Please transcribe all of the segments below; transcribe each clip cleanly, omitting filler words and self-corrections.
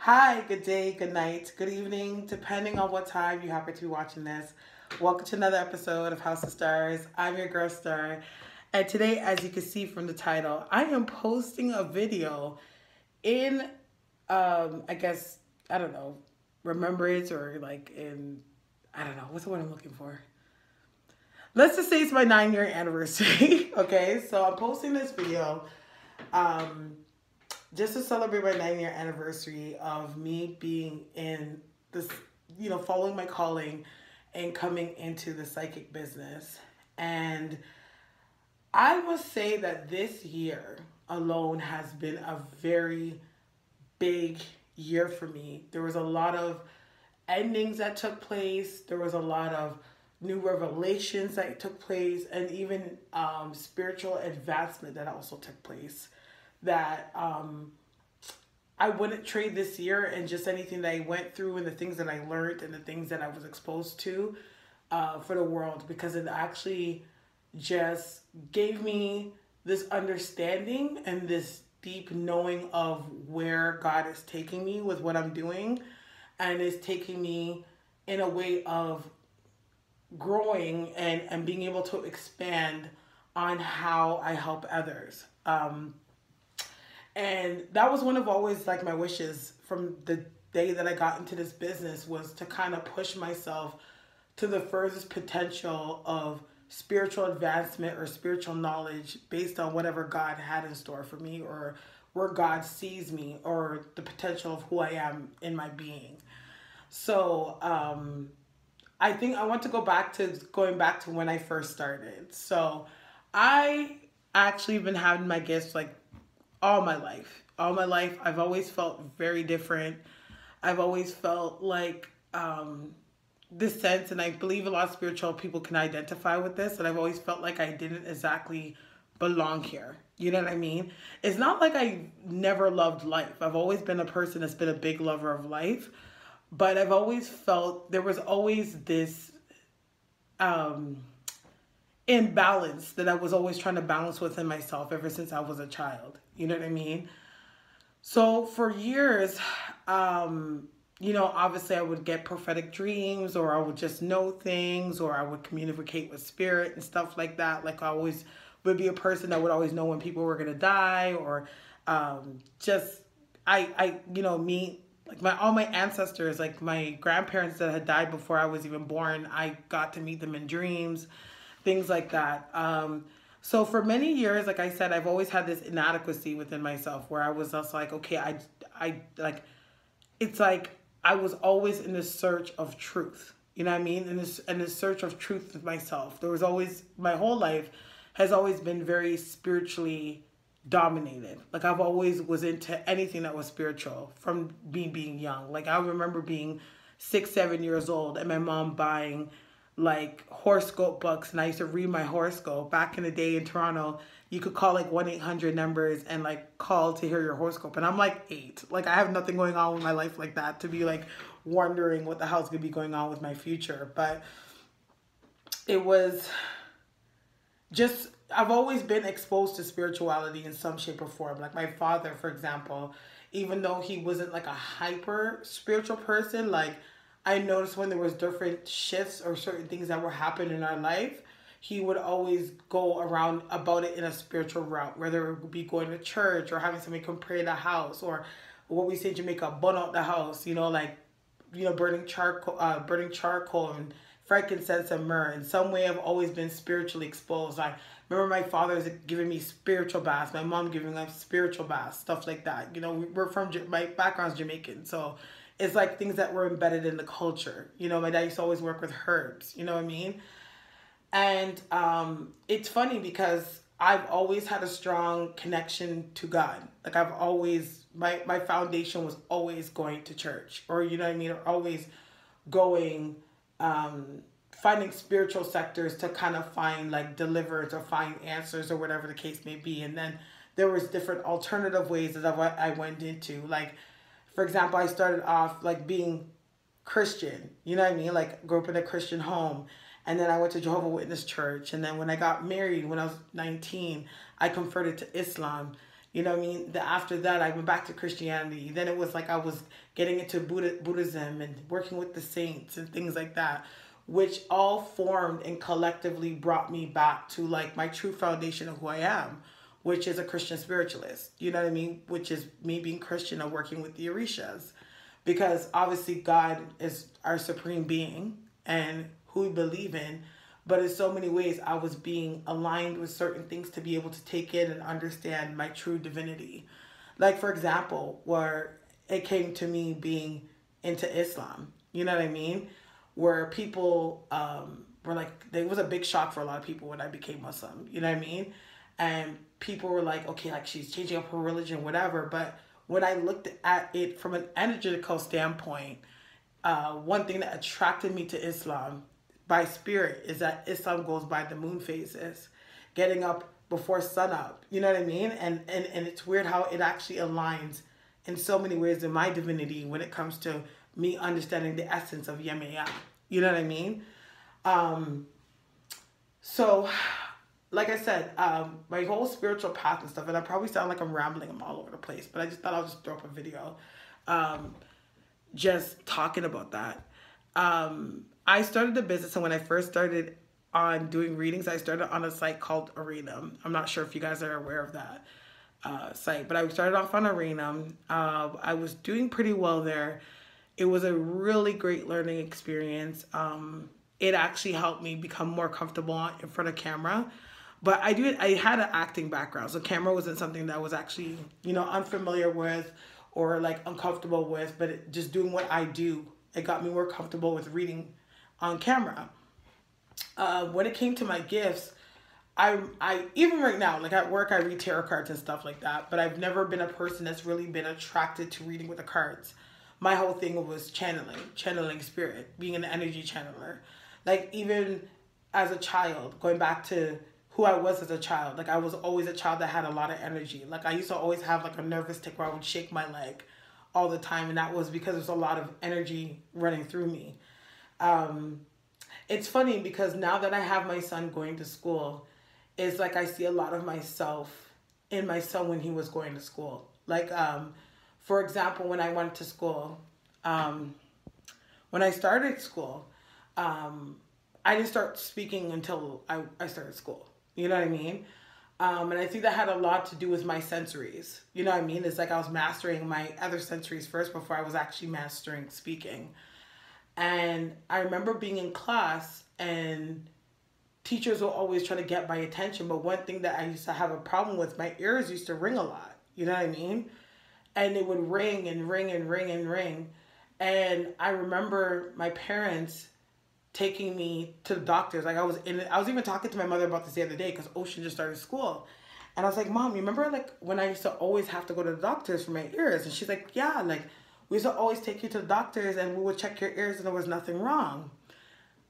Hi, good day, good night, good evening, depending on what time you happen to be watching this. Welcome to another episode of House of Stars. I'm your girl Star, and today, as you can see from the title, I am posting a video in, I guess, I don't know, remembrance or like in, I don't know, what's the word I'm looking for? Let's just say it's my 9-year anniversary. Okay, so I'm posting this video. Um, just to celebrate my 9-year anniversary of me being in this, following my calling and coming into the psychic business. And I must say that this year alone has been a very big year for me. There was a lot of endings that took place, there was a lot of new revelations that took place, and even spiritual advancement that also took place that I wouldn't trade this year and just anything that I went through and the things that I learned and the things that I was exposed to for the world, because it actually just gave me this understanding and this deep knowing of where God is taking me with what I'm doing, and is taking me in a way of growing and being able to expand on how I help others. And that was one of always like my wishes from the day that I got into this business, was to kind of push myself to the furthest potential of spiritual advancement or spiritual knowledge based on whatever God had in store for me, or where God sees me, or the potential of who I am in my being. So I think I want to going back to when I first started. So I actually been having my gifts like all my life. All my life, I've always felt very different. I've always felt like this sense, and I believe a lot of spiritual people can identify with this, and I've always felt like I didn't exactly belong here. You know what I mean? It's not like I never loved life. I've always been a person that's been a big lover of life, but I've always felt there was always this um, imbalance that I was always trying to balance within myself ever since I was a child. You know what I mean? So for years, obviously I would get prophetic dreams, or I would just know things, or I would communicate with spirit and stuff like that. Like I always would be a person that would always know when people were gonna die, or just meet like all my ancestors, like my grandparents that had died before I was even born. I got to meet them in dreams, things like that. So for many years, like I said, I've always had this inadequacy within myself where I was just like, okay, I like, it's like I was always in the search of truth. You know what I mean? In this search of truth with myself. There was always, my whole life has always been very spiritually dominated. Like I've always was into anything that was spiritual from me being young. Like I remember being 6, 7 years old and my mom buying like horoscope books, and I used to read my horoscope. Back in the day in Toronto, you could call like 1-800 numbers and like call to hear your horoscope. And I'm like 8. Like I have nothing going on with my life like that to be like wondering what the hell's gonna be going on with my future. But it was just, I've always been exposed to spirituality in some shape or form. Like my father, for example, even though he wasn't like a hyper spiritual person, like I noticed when there was different shifts or certain things that were happening in our life, he would always go around about it in a spiritual route, whether it would be going to church or having somebody come pray in the house, or what we say in Jamaica, burn out the house, like, burning charcoal and frankincense and myrrh. In some way, I've always been spiritually exposed. I remember my father's giving me spiritual baths, my mom giving me spiritual baths, stuff like that. We're from, my background's Jamaican, so it's like things that were embedded in the culture. My dad used to always work with herbs, you know what I mean? And it's funny because I've always had a strong connection to God. Like I've always, my foundation was always going to church, or you know what I mean? Or always going, finding spiritual sectors to kind of find like deliverance or find answers or whatever the case may be. And then there was different alternative ways that I went into. Like, for example, I started off like being Christian, you know what I mean? Like grew up in a Christian home. And then I went to Jehovah Witness Church. And then when I got married, when I was 19, I converted to Islam. You know what I mean? After that, I went back to Christianity. Then it was like I was getting into Buddhism and working with the saints and things like that, which all formed and collectively brought me back to like my true foundation of who I am, which is a Christian spiritualist. You know what I mean? Which is me being Christian and working with the Orishas. Because obviously God is our supreme being and who we believe in. But in so many ways, I was being aligned with certain things to be able to take in and understand my true divinity. Like, for example, where it came to me being into Islam. You know what I mean? Where people were like, it was a big shock for a lot of people when I became Muslim. You know what I mean? And people were like, okay, like she's changing up her religion, whatever. But when I looked at it from an energetical standpoint, one thing that attracted me to Islam by spirit is that Islam goes by the moon phases, getting up before sunup. You know what I mean? And it's weird how it actually aligns in so many ways in my divinity when it comes to me understanding the essence of Yemaya. You know what I mean? So, like I said, my whole spiritual path and stuff, and I probably sound like I'm rambling, I'm all over the place, but I just thought I'll just throw up a video just talking about that. I started the business, and when I first started on doing readings, I started on a site called Arena. I'm not sure if you guys are aware of that site, but I started off on Arena. I was doing pretty well there. It was a really great learning experience. It actually helped me become more comfortable in front of camera. But I had an acting background, so camera wasn't something that I was actually, unfamiliar with or like uncomfortable with, but just doing what I do, it got me more comfortable with reading on camera. When it came to my gifts, I even right now, like at work, I read tarot cards and stuff like that, but I've never been a person that's really been attracted to reading with the cards. My whole thing was channeling spirit, being an energy channeler. Like even as a child, going back to who I was as a child, like I was always a child that had a lot of energy. Like I used to always have like a nervous tick where I would shake my leg all the time, and that was because there's a lot of energy running through me. It's funny because now that I have my son going to school, it's like I see a lot of myself in my son when he was going to school. Like, for example, when I went to school, when I started school, I didn't start speaking until I started school. You know what I mean? And I think that had a lot to do with my sensories. You know what I mean? It's like I was mastering my other sensories first before I was actually mastering speaking. And I remember being in class and teachers will always try to get my attention. But one thing that I used to have a problem with, my ears used to ring a lot. You know what I mean? And it would ring and ring and ring and ring. And I remember my parents taking me to the doctors. Like I was even talking to my mother about this the other day because Ocean just started school. And I was like, Mom, you remember like when I used to always have to go to the doctors for my ears? And she's like, yeah, like we used to always take you to the doctors and we would check your ears and there was nothing wrong.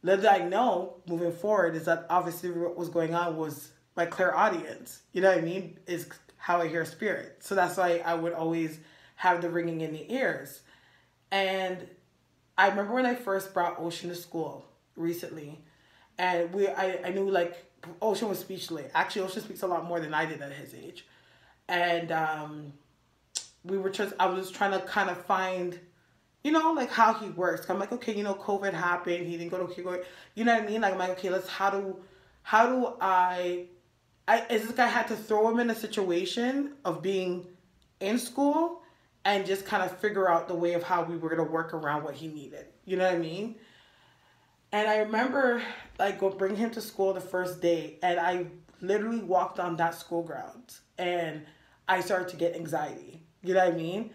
Little did I know, moving forward, is that obviously what was going on was my clairaudience. You know what I mean? Is how I hear spirit. So that's why I would always have the ringing in the ears. And I remember when I first brought Ocean to school recently, and I knew like Ocean was speechless. Actually, Ocean speaks a lot more than I did at his age. And I was trying to kind of find, like how he works. I'm like, okay, COVID happened. He didn't go to kindergarten. You know what I mean? Like, I'm like, okay, how do I it's like I had to throw him in a situation of being in school and just kind of figure out the way of how we were going to work around what he needed. You know what I mean? And I remember like bring him to school the first day, and I literally walked on that school grounds and I started to get anxiety. You know what I mean?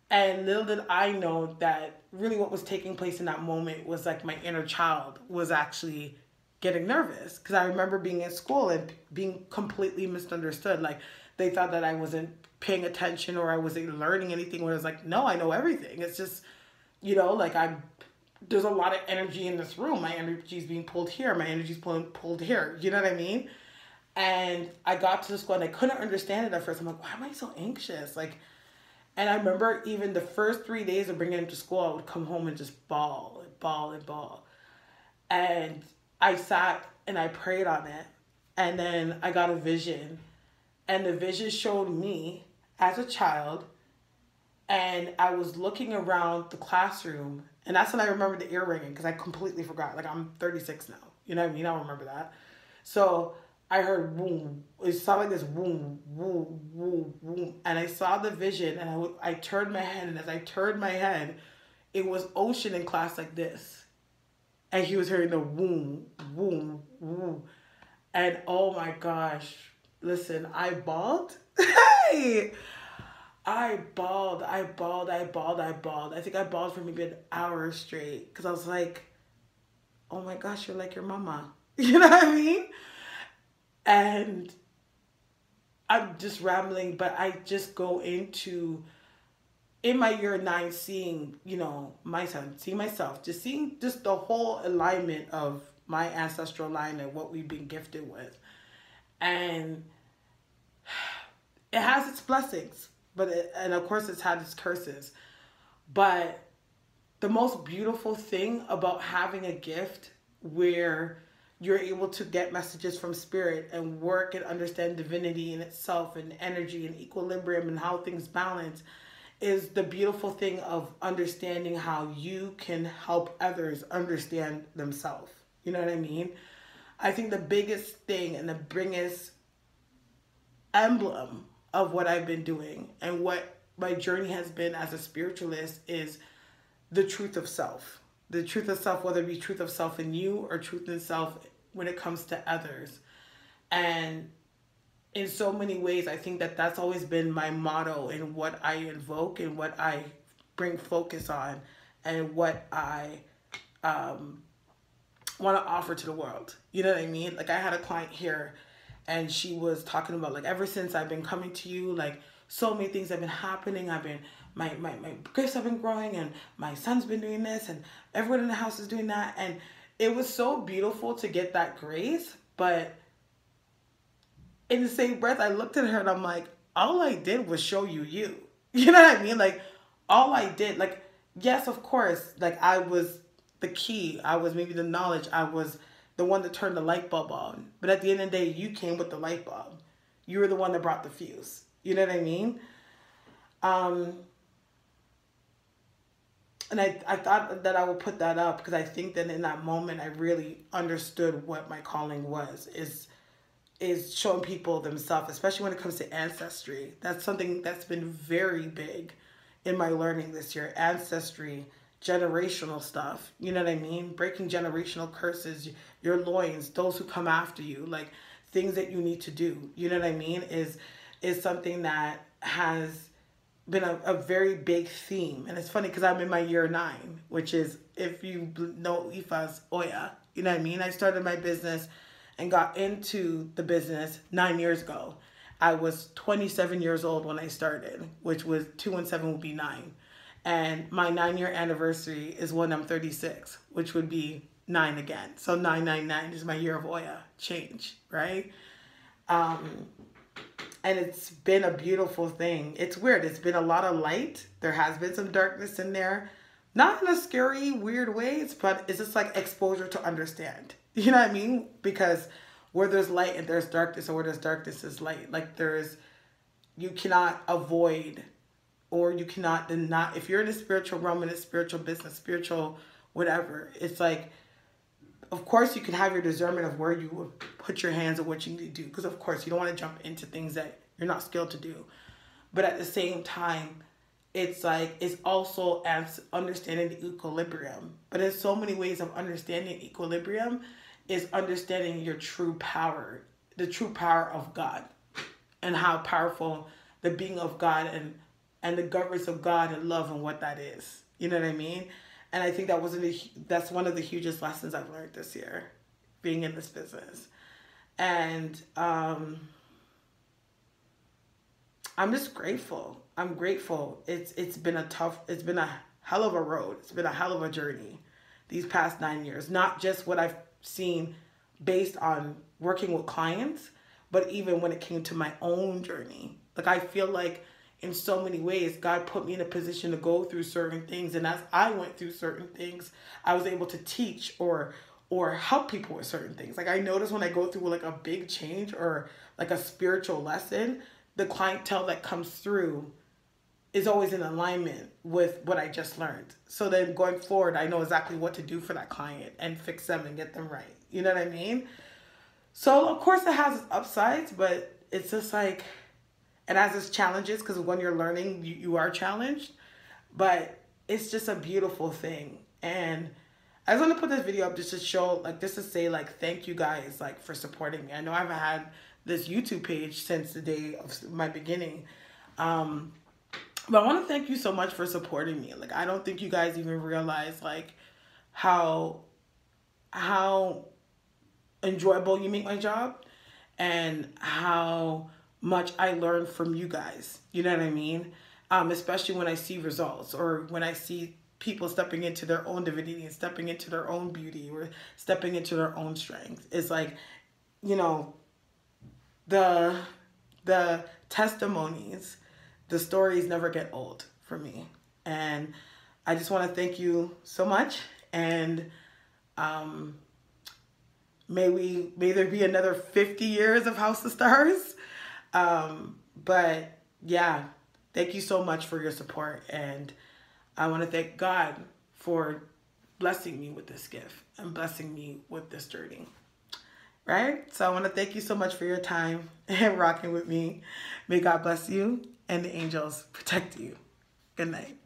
And little did I know that really what was taking place in that moment was like my inner child was actually getting nervous. Because I remember being in school and being completely misunderstood. Like they thought that I wasn't paying attention or I wasn't learning anything, where I was like, no, I know everything. It's just, like there's a lot of energy in this room. My energy is being pulled here. My energy is pulled here. You know what I mean? And I got to the school and I couldn't understand it at first. I'm like, why am I so anxious? And I remember even the first 3 days of bringing him to school, I would come home and just bawl and bawl and bawl. And I sat and I prayed on it. And then I got a vision. And the vision showed me as a child, and I was looking around the classroom, and that's when I remember the ear ringing because I completely forgot. Like, I'm 36 now. You know what I mean? I don't remember that. So I heard boom. It sounded like this boom, boom, boom, boom. And I saw the vision, and I turned my head, and as I turned my head, it was Ocean in class like this. And he was hearing the boom, boom, boom. And oh my gosh, listen, I bawled. Hey! I bawled, I bawled, I bawled, I bawled. I think I bawled for maybe an hour straight because I was like, oh my gosh, you're like your mama. You know what I mean? And I'm just rambling, but I just go into, in my year 9, seeing, you know, my son, seeing myself, just seeing just the whole alignment of my ancestral line and what we've been gifted with. And it has its blessings, and of course it's had its curses. But the most beautiful thing about having a gift where you're able to get messages from spirit and work and understand divinity in itself and energy and equilibrium and how things balance is the beautiful thing of understanding how you can help others understand themselves. You know what I mean? I think the biggest thing and the biggest emblem of what I've been doing and what my journey has been as a spiritualist is the truth of self. The truth of self, whether it be truth of self in you or truth in self when it comes to others. And in so many ways, I think that that's always been my motto in what I invoke and what I bring focus on and what I want to offer to the world. You know what I mean? Like, I had a client here and she was talking about, like, ever since I've been coming to you, like, so many things have been happening. My gifts have been growing, and my son's been doing this, and everyone in the house is doing that. And it was so beautiful to get that grace. But in the same breath, I looked at her and I'm like, all I did was show you you. You know what I mean? Like, all I did, like, yes, of course, like, I was the key. I was maybe the knowledge. I was the one that turned the light bulb on. But at the end of the day, you came with the light bulb. You were the one that brought the fuse. You know what I mean? And I thought that I would put that up because I think that in that moment I really understood what my calling was, is showing people themselves, especially when it comes to ancestry. That's something that's been very big in my learning this year. Ancestry, generational stuff. You know what I mean? Breaking generational curses, your loins, those who come after you, like things that you need to do. You know what I mean? Is something that has been a very big theme. And it's funny because I'm in my year 9, which is, if you know Ifa's Oya, you know what I mean? I started my business and got into the business 9 years ago. I was 27 years old when I started, which was 2 and 7 would be 9. And my 9-year anniversary is when I'm 36, which would be 9 again. So 999 is my year of Oya change, right? And it's been a beautiful thing. It's weird. It's been a lot of light. There has been some darkness in there. Not in a scary, weird way, but it's just like exposure to understand. You know what I mean? Because where there's light and there's darkness, or where there's darkness is light. Like, you cannot avoid, or you cannot deny. If you're in a spiritual realm, in a spiritual business, spiritual whatever, it's like, of course, you can have your discernment of where you would put your hands on what you need to do. Because, of course, you don't want to jump into things that you're not skilled to do. But at the same time, it's like, it's also understanding the equilibrium. But in so many ways of understanding equilibrium is understanding your true power, the true power of God, and how powerful the being of God and the governance of God and love and what that is. You know what I mean? And I think that's one of the hugest lessons I've learned this year, being in this business. And I'm just grateful. I'm grateful. It's been a hell of a road. It's been a hell of a journey these past 9 years. Not just what I've seen based on working with clients, but even when it came to my own journey. Like, I feel like in so many ways, God put me in a position to go through certain things. And as I went through certain things, I was able to teach or help people with certain things. Like, I notice when I go through like a big change or like a spiritual lesson, the clientele that comes through is always in alignment with what I just learned. So then going forward, I know exactly what to do for that client and fix them and get them right. You know what I mean? So of course it has its upsides, but it's just like, it has its challenges, because when you're learning, you are challenged, but it's just a beautiful thing. And I just want to put this video up just to show, like, just to say, like, thank you guys, like, for supporting me. I know I've had this YouTube page since the day of my beginning. But I want to thank you so much for supporting me. Like, I don't think you guys even realize, like, how enjoyable you make my job and how much I learn from you guys. You know what I mean? Especially when I see results, or when I see people stepping into their own divinity and stepping into their own beauty, or stepping into their own strength. It's like, you know, the testimonies, the stories never get old for me. And I just want to thank you so much. And may there be another 50 years of House of Stars. But yeah, thank you so much for your support. And I want to thank God for blessing me with this gift and blessing me with this journey. Right? So I want to thank you so much for your time and rocking with me. May God bless you and the angels protect you. Good night.